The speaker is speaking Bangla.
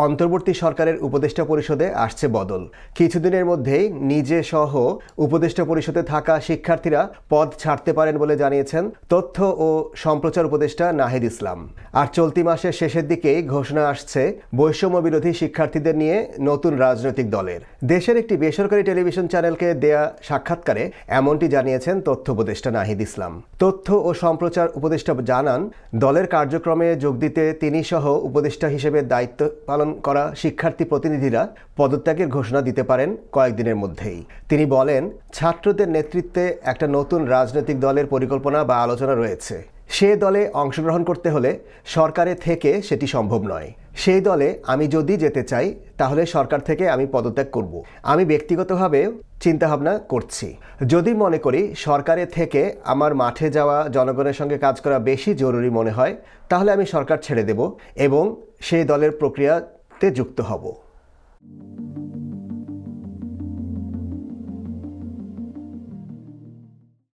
অন্তর্বর্তী সরকারের উপদেষ্টা পরিষদে আসছে বদল। কিছুদিনের মধ্যেই নিজে সহ উপদেষ্টা পরিষদে থাকা শিক্ষার্থীরা পদ ছাড়তে পারেন বলে জানিয়েছেন তথ্য ও সম্প্রচার উপদেষ্টা নাহিদ ইসলাম। আর চলতি মাসের শেষের দিকেই ঘোষণা আসছে বৈষম্য বিরোধী শিক্ষার্থীদের নিয়ে নতুন রাজনৈতিক দলের। দেশের একটি বেসরকারি টেলিভিশন চ্যানেলকে দেয়া সাক্ষাৎকারে এমনটি জানিয়েছেন তথ্য উপদেষ্টা নাহিদ ইসলাম। তথ্য ও সম্প্রচার উপদেষ্টা জানান, দলের কার্যক্রমে যোগ দিতে তিনি সহ উপদেষ্টা হিসেবে দায়িত্ব পালন করা শিক্ষার্থী প্রতিনিধিরা পদত্যাগের ঘোষণা দিতে পারেন কয়েকদিনের মধ্যেই। তিনি বলেন, ছাত্রদের নেতৃত্বে একটা নতুন রাজনৈতিক দলের পরিকল্পনা বা আলোচনা রয়েছে। সে দলে অংশগ্রহণ করতে হলে সরকারে থেকে সেটি সম্ভব নয়। সেই দলে আমি যদি যেতে চাই তাহলে সরকার থেকে আমি পদত্যাগ করব। আমি ব্যক্তিগতভাবে চিন্তাভাবনা করছি। যদি মনে করি সরকারে থেকে আমার মাঠে যাওয়া, জনগণের সঙ্গে কাজ করা বেশি জরুরি মনে হয়, তাহলে আমি সরকার ছেড়ে দেব এবং সেই দলের প্রক্রিয়াতে যুক্ত হব।